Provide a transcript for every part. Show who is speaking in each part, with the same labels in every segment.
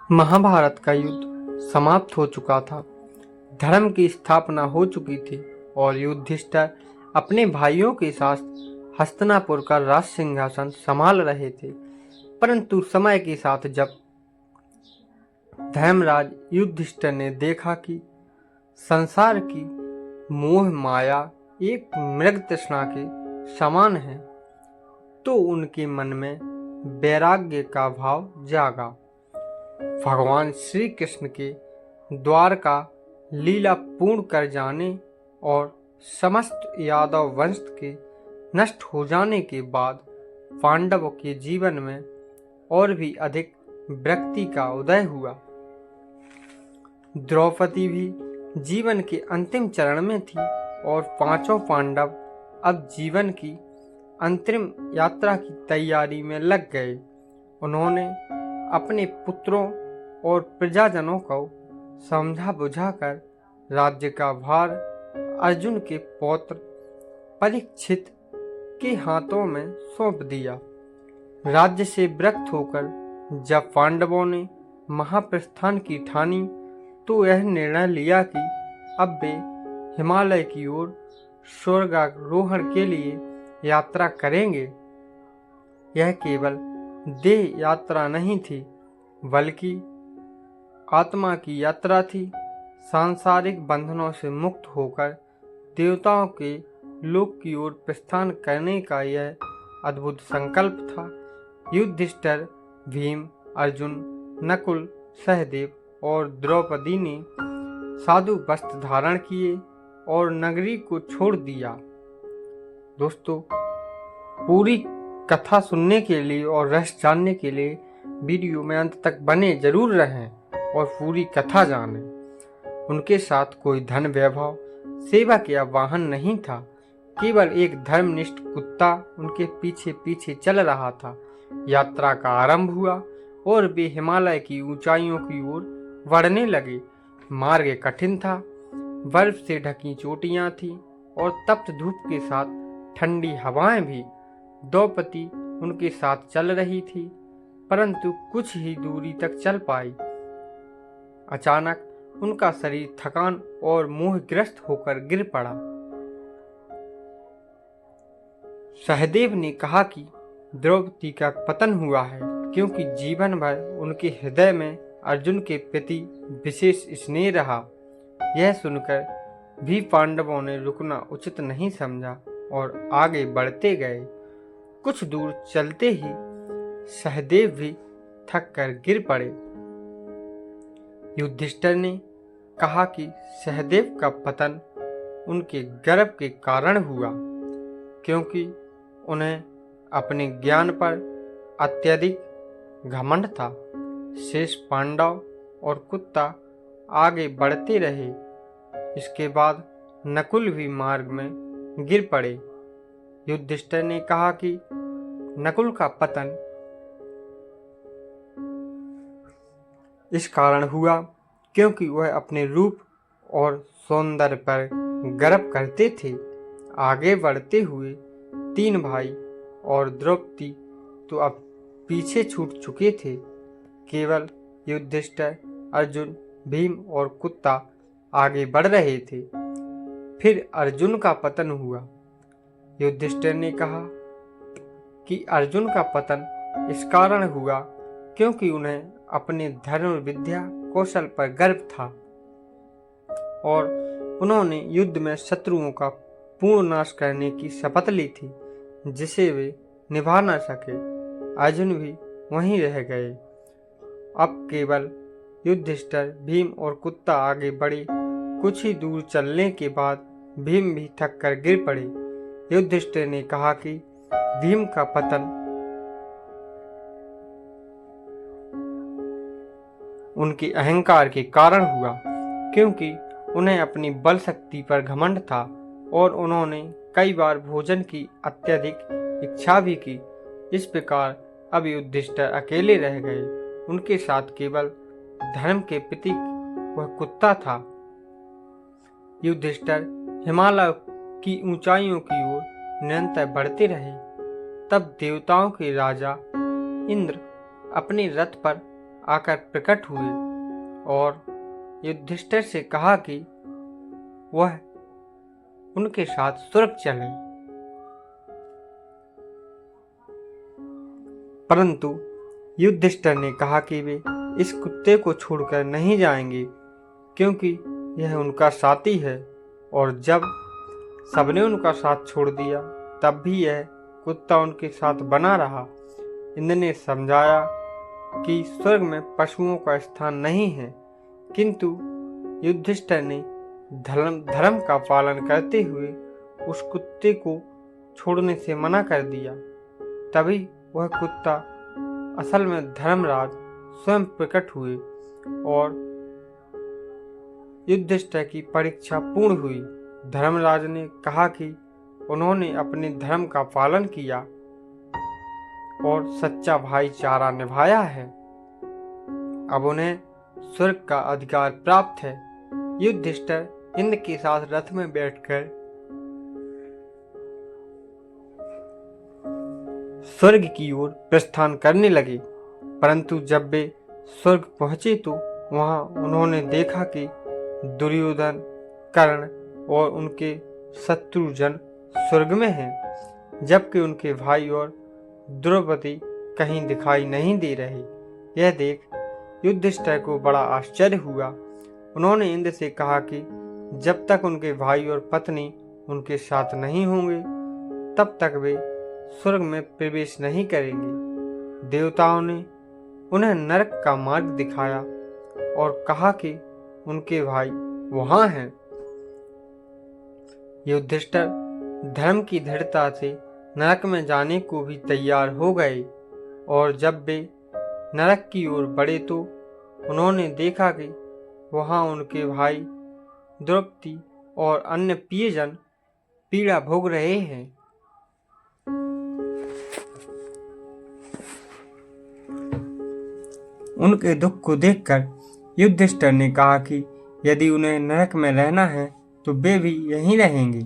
Speaker 1: महाभारत का युद्ध समाप्त हो चुका था। धर्म की स्थापना हो चुकी थी और युधिष्ठिर अपने भाइयों के साथ हस्तिनापुर का राज सिंहासन संभाल रहे थे। परंतु समय के साथ जब धर्मराज युधिष्ठिर ने देखा कि संसार की मोह माया एक मृग तृष्णा के समान है, तो उनके मन में वैराग्य का भाव जागा। भगवान श्री कृष्ण के द्वारका लीला पूर्ण कर जाने और समस्त यादव वंश के नष्ट हो जाने के बाद पांडवों के जीवन में और भी अधिक विरक्ति का उदय हुआ। द्रौपदी भी जीवन के अंतिम चरण में थी और पांचों पांडव अब जीवन की अंतरिम यात्रा की तैयारी में लग गए। उन्होंने अपने पुत्रों और प्रजाजनों को समझा बुझाकर राज्य का भार अर्जुन के पौत्र परीक्षित के हाथों में सौंप दिया। राज्य से विरक्त होकर जब पांडवों ने महाप्रस्थान की ठानी, तो यह निर्णय लिया कि अब वे हिमालय की ओर स्वर्गारोहण के लिए यात्रा करेंगे। यह केवल देह यात्रा नहीं थी, बल्कि आत्मा की यात्रा थी। सांसारिक बंधनों से मुक्त होकर देवताओं के लोक की ओर प्रस्थान करने का यह अद्भुत संकल्प था। युधिष्ठिर, भीम, अर्जुन, नकुल, सहदेव और द्रौपदी ने साधु वस्त्र धारण किए और नगरी को छोड़ दिया। दोस्तों, पूरी कथा सुनने के लिए और रहस्य जानने के लिए वीडियो में अंत तक बने जरूर रहें और पूरी कथा जानें। उनके साथ कोई धन वैभव सेवा या वाहन नहीं था, केवल एक धर्मनिष्ठ कुत्ता उनके पीछे पीछे चल रहा था। यात्रा का आरंभ हुआ और वे हिमालय की ऊंचाइयों की ओर बढ़ने लगे। मार्ग कठिन था, बर्फ से ढकी चोटियां थीं और तप्त धूप के साथ ठंडी हवाएं भी। द्रौपदी उनके साथ चल रही थी, परंतु कुछ ही दूरी तक चल पाई। अचानक उनका शरीर थकान और मोहग्रस्त होकर गिर पड़ा। सहदेव ने कहा कि द्रौपदी का पतन हुआ है, क्योंकि जीवन भर उनके हृदय में अर्जुन के प्रति विशेष स्नेह रहा। यह सुनकर भी पांडवों ने रुकना उचित नहीं समझा और आगे बढ़ते गए। कुछ दूर चलते ही सहदेव भी थक कर गिर पड़े। युधिष्ठिर ने कहा कि सहदेव का पतन उनके गर्व के कारण हुआ, क्योंकि उन्हें अपने ज्ञान पर अत्यधिक घमंड था। शेष पांडव और कुत्ता आगे बढ़ते रहे। इसके बाद नकुल भी मार्ग में गिर पड़े। युधिष्ठिर ने कहा कि नकुल का पतन इस कारण हुआ क्योंकि वह अपने रूप और सौंदर्य पर गर्व करते थे। आगे बढ़ते हुए तीन भाई और द्रौपदी तो अब पीछे छूट चुके थे। केवल युधिष्ठिर, अर्जुन, भीम और कुत्ता आगे बढ़ रहे थे। फिर अर्जुन का पतन हुआ। युधिष्ठिर ने कहा कि अर्जुन का पतन इस कारण हुआ क्योंकि उन्हें अपने धर्म विद्या कौशल पर गर्व था और उन्होंने युद्ध में शत्रुओं का पूर्ण नाश करने की शपथ ली थी, जिसे वे निभा न सके। अर्जुन भी वहीं रह गए। अब केवल युधिष्ठिर, भीम और कुत्ता आगे बढ़े। कुछ ही दूर चलने के बाद भीम भी थक कर गिर पड़े। युधिष्ठिर ने कहा कि भीम का पतन उनके अहंकार के कारण हुआ, क्योंकि उन्हें अपनी बल शक्ति पर घमंड था और उन्होंने कई बार भोजन की अत्यधिक इच्छा भी की। इस प्रकार अब युधिष्ठिर अकेले रह गए। उनके साथ केवल धर्म के प्रतीक वह कुत्ता था। युधिष्ठिर हिमालय की ऊंचाइयों की ओर निरंतर बढ़ते रहे। तब देवताओं के राजा इंद्र अपने रथ पर आकर प्रकट हुए और युधिष्ठिर से कहा कि वह उनके साथ स्वर्ग चले। परंतु युधिष्ठिर ने कहा कि वे इस कुत्ते को छोड़कर नहीं जाएंगे, क्योंकि यह उनका साथी है, और जब सबने उनका साथ छोड़ दिया तब भी यह कुत्ता उनके साथ बना रहा। इंद्र ने समझाया कि स्वर्ग में पशुओं का स्थान नहीं है, किंतु युधिष्ठिर ने धर्म का पालन करते हुए उस कुत्ते को छोड़ने से मना कर दिया। तभी वह कुत्ता, असल में धर्मराज, स्वयं प्रकट हुए और युधिष्ठिर की परीक्षा पूर्ण हुई। धर्मराज ने कहा कि उन्होंने अपने धर्म का पालन किया और सच्चा भाईचारा निभाया है। अब उन्हें स्वर्ग का अधिकार प्राप्त है। युधिष्ठिर इंद्र के साथ रथ में बैठकर स्वर्ग की ओर प्रस्थान करने लगे। परंतु जब वे स्वर्ग पहुंचे तो वहां उन्होंने देखा कि दुर्योधन, कर्ण और उनके शत्रुजन स्वर्ग में हैं, जबकि उनके भाई और द्रौपदी कहीं दिखाई नहीं दे रहे। यह देख युधिष्ठिर को बड़ा आश्चर्य हुआ। उन्होंने इंद्र से कहा कि जब तक उनके भाई और पत्नी उनके साथ नहीं होंगे तब तक वे स्वर्ग में प्रवेश नहीं करेंगे। देवताओं ने उन्हें नरक का मार्ग दिखाया और कहा कि उनके भाई वहां हैं। युधिष्ठिर धर्म की दृढ़ता से नरक में जाने को भी तैयार हो गए, और जब वे नरक की ओर बढ़े तो उन्होंने देखा कि वहां उनके भाई द्रौपदी और अन्य प्रियजन पीड़ा भोग रहे हैं। उनके दुख को देखकर युधिष्ठिर ने कहा कि यदि उन्हें नरक में रहना है तो वे भी यहीं रहेंगे।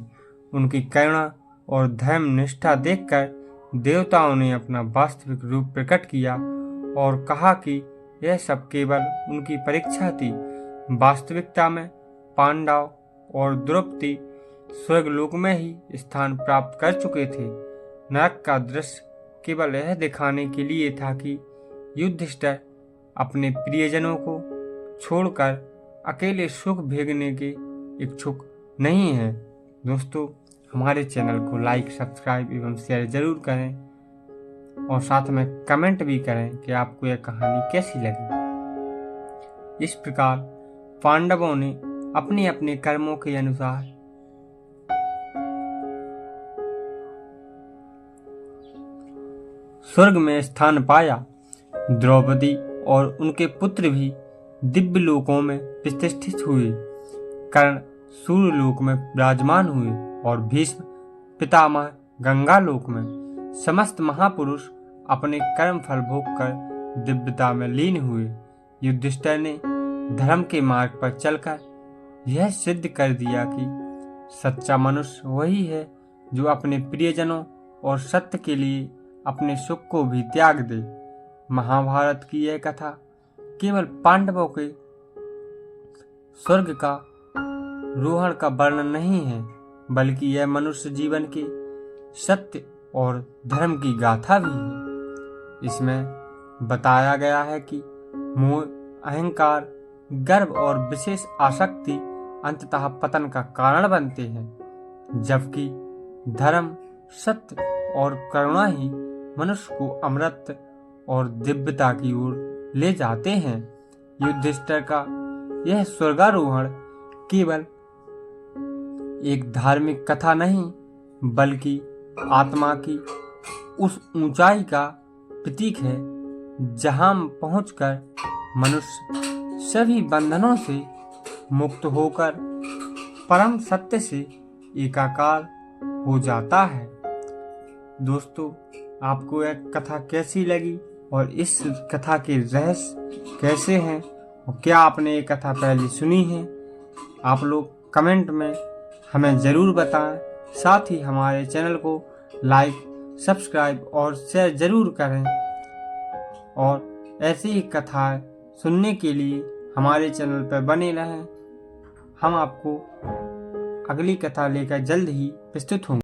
Speaker 1: उनकी करुणा और धर्म निष्ठा देखकर देवताओं ने अपना वास्तविक रूप प्रकट किया और कहा कि यह सब केवल उनकी परीक्षा थी। वास्तविकता में पांडव और द्रौपदी स्वर्गलोक में ही स्थान प्राप्त कर चुके थे। नरक का दृश्य केवल यह दिखाने के लिए था कि युधिष्ठिर अपने प्रियजनों को छोड़कर अकेले सुख भोगने के इच्छुक नहीं है। दोस्तों, हमारे चैनल को लाइक, सब्सक्राइब एवं शेयर जरूर करें और साथ में कमेंट भी करें कि आपको यह कहानी कैसी लगी। इस प्रकार पांडवों ने अपने अपने कर्मों के अनुसार स्वर्ग में स्थान पाया। द्रौपदी और उनके पुत्र भी दिव्य लोकों में प्रतिष्ठित हुए। कर्ण सूर्यलोक में विराजमान हुए और भीष्म पितामह गंगा लोक में। समस्त महापुरुष अपने कर्म फल भोग कर दिव्यता में लीन हुए। युधिष्ठिर ने धर्म के मार्ग पर चलकर यह सिद्ध कर दिया कि सच्चा मनुष्य वही है जो अपने प्रियजनों और सत्य के लिए अपने सुख को भी त्याग दे। महाभारत की यह कथा केवल पांडवों के स्वर्ग का रोहण का वर्णन नहीं है, बल्कि यह मनुष्य जीवन के सत्य और धर्म की गाथा भी है। इसमें बताया गया है कि मोह, अहंकार, गर्व और विशेष आसक्ति अंततः पतन का कारण बनते हैं, जबकि धर्म, सत्य और करुणा ही मनुष्य को अमृत और दिव्यता की ओर ले जाते हैं। युधिष्ठिर का यह स्वर्गारोहण केवल एक धार्मिक कथा नहीं, बल्कि आत्मा की उस ऊंचाई का प्रतीक है जहां पहुंचकर मनुष्य सभी बंधनों से मुक्त होकर परम सत्य से एकाकार हो जाता है। दोस्तों, आपको यह कथा कैसी लगी और इस कथा के रहस्य कैसे हैं और क्या आपने ये कथा पहले सुनी है, आप लोग कमेंट में हमें ज़रूर बताएं। साथ ही हमारे चैनल को लाइक, सब्सक्राइब और शेयर ज़रूर करें और ऐसी ही कथा सुनने के लिए हमारे चैनल पर बने रहें। हम आपको अगली कथा लेकर जल्द ही प्रस्तुत होंगे।